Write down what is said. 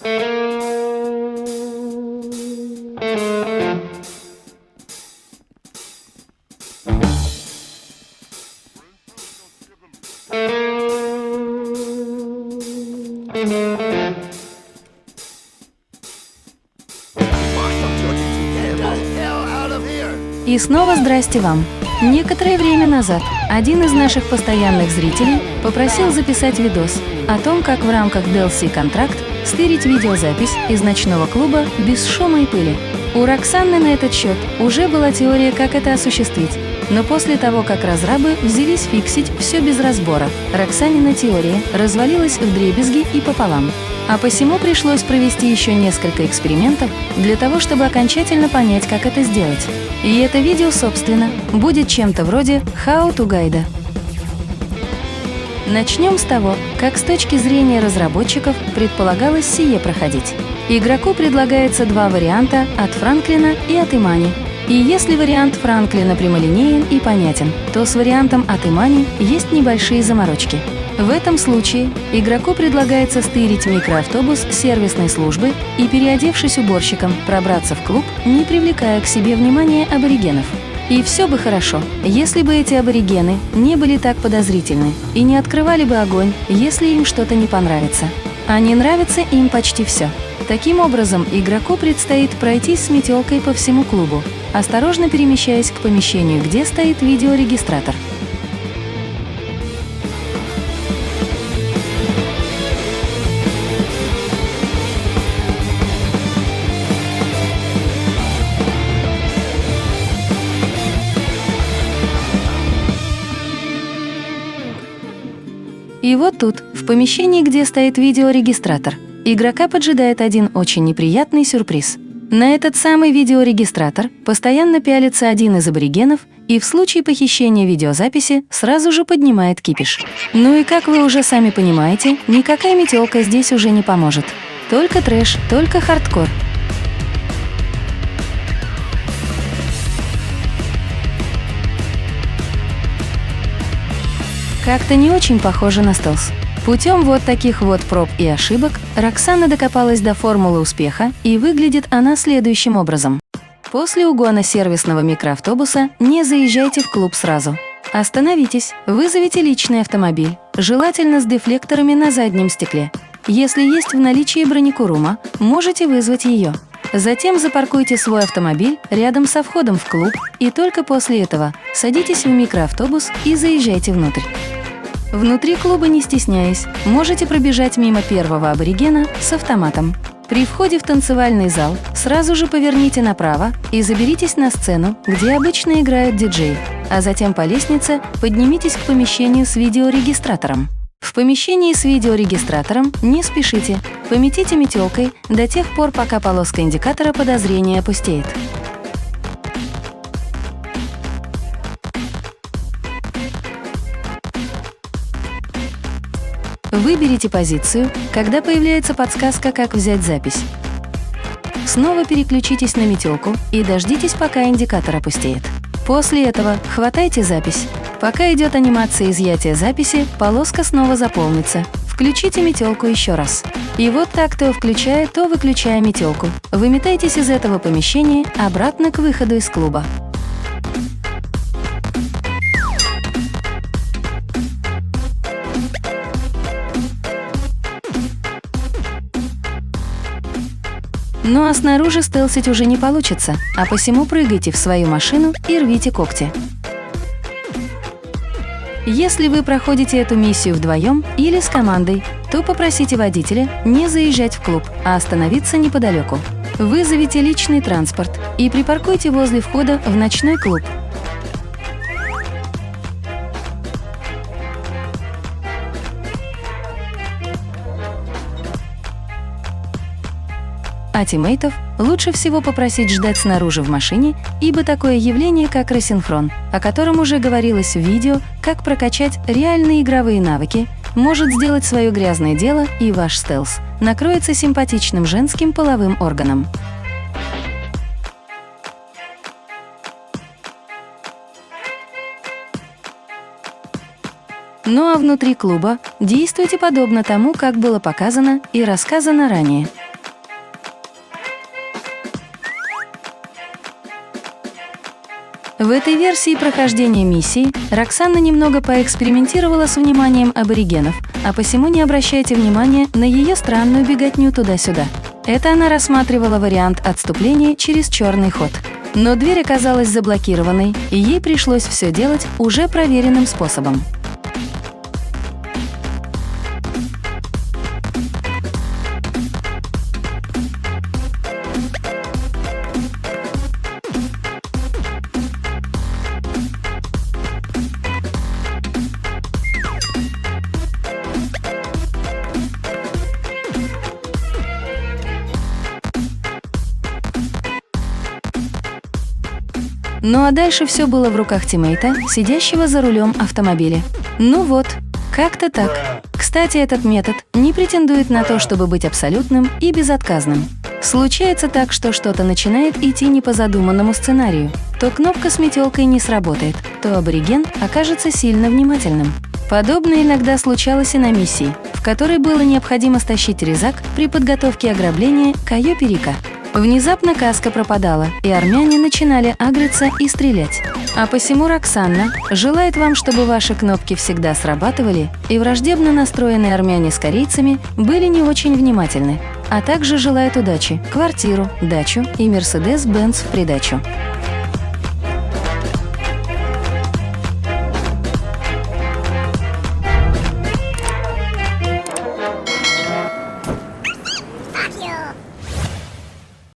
И снова здрасте вам! Некоторое время назад один из наших постоянных зрителей попросил записать видос о том, как в рамках DLC Contract стырить видеозапись из ночного клуба без шума и пыли. У Роксаны на этот счет уже была теория, как это осуществить, но после того, как разрабы взялись фиксить все без разбора, Роксанина теория развалилась вдребезги и пополам. А посему пришлось провести еще несколько экспериментов для того, чтобы окончательно понять, как это сделать. И это видео, собственно, будет чем-то вроде How to Guide. Начнем с того, как с точки зрения разработчиков предполагалось сие проходить. Игроку предлагается два варианта от Франклина и от Имани. И если вариант Франклина прямолинеен и понятен, то с вариантом от Имани есть небольшие заморочки. В этом случае игроку предлагается стырить микроавтобус сервисной службы и, переодевшись уборщиком, пробраться в клуб, не привлекая к себе внимания аборигенов. И все бы хорошо, если бы эти аборигены не были так подозрительны и не открывали бы огонь, если им что-то не понравится. А не нравится им почти все. Таким образом, игроку предстоит пройтись с метелкой по всему клубу, осторожно перемещаясь к помещению, где стоит видеорегистратор. И вот тут, в помещении, где стоит видеорегистратор, игрока поджидает один очень неприятный сюрприз. На этот самый видеорегистратор постоянно пялится один из аборигенов и в случае похищения видеозаписи сразу же поднимает кипиш. Ну и как вы уже сами понимаете, никакая метелка здесь уже не поможет. Только трэш, только хардкор. Как-то не очень похоже на стелс. Путем вот таких вот проб и ошибок Роксана докопалась до формулы успеха, и выглядит она следующим образом. После угона сервисного микроавтобуса не заезжайте в клуб сразу. Остановитесь, вызовите личный автомобиль, желательно с дефлекторами на заднем стекле. Если есть в наличии бронекурума, можете вызвать ее. Затем запаркуйте свой автомобиль рядом со входом в клуб, и только после этого садитесь в микроавтобус и заезжайте внутрь. Внутри клуба, не стесняясь, можете пробежать мимо первого аборигена с автоматом. При входе в танцевальный зал сразу же поверните направо и заберитесь на сцену, где обычно играет диджей, а затем по лестнице поднимитесь к помещению с видеорегистратором. В помещении с видеорегистратором не спешите, пометите метелкой до тех пор, пока полоска индикатора подозрения опустеет. Выберите позицию, когда появляется подсказка, как взять запись. Снова переключитесь на метелку и дождитесь, пока индикатор опустеет. После этого хватайте запись. Пока идет анимация изъятия записи, полоска снова заполнится. Включите метелку еще раз. И вот так, то включая, то выключая метелку, выметайтесь из этого помещения обратно к выходу из клуба. Ну а снаружи стелсить уже не получится, а посему прыгайте в свою машину и рвите когти. Если вы проходите эту миссию вдвоем или с командой, то попросите водителя не заезжать в клуб, а остановиться неподалеку. Вызовите личный транспорт и припаркуйте возле входа в ночной клуб. А тиммейтов лучше всего попросить ждать снаружи в машине, ибо такое явление, как рассинхрон, о котором уже говорилось в видео, как прокачать реальные игровые навыки, может сделать свое грязное дело, и ваш стелс накроется симпатичным женским половым органом. Ну а внутри клуба действуйте подобно тому, как было показано и рассказано ранее. В этой версии прохождения миссии Роксана немного поэкспериментировала с вниманием аборигенов, а посему не обращайте внимания на ее странную беготню туда-сюда. Это она рассматривала вариант отступления через черный ход. Но дверь оказалась заблокированной, и ей пришлось все делать уже проверенным способом. Ну а дальше все было в руках тиммейта, сидящего за рулем автомобиля. Ну вот, как-то так. Кстати, этот метод не претендует на то, чтобы быть абсолютным и безотказным. Случается так, что что-то начинает идти не по задуманному сценарию. То кнопка с метелкой не сработает, то абориген окажется сильно внимательным. Подобное иногда случалось и на миссии, в которой было необходимо стащить резак при подготовке ограбления Кайо Перика. Внезапно каска пропадала, и армяне начинали агриться и стрелять. А посему Роксана желает вам, чтобы ваши кнопки всегда срабатывали, и враждебно настроенные армяне с корейцами были не очень внимательны, а также желает удачи, квартиру, дачу и Mercedes-Benz в придачу.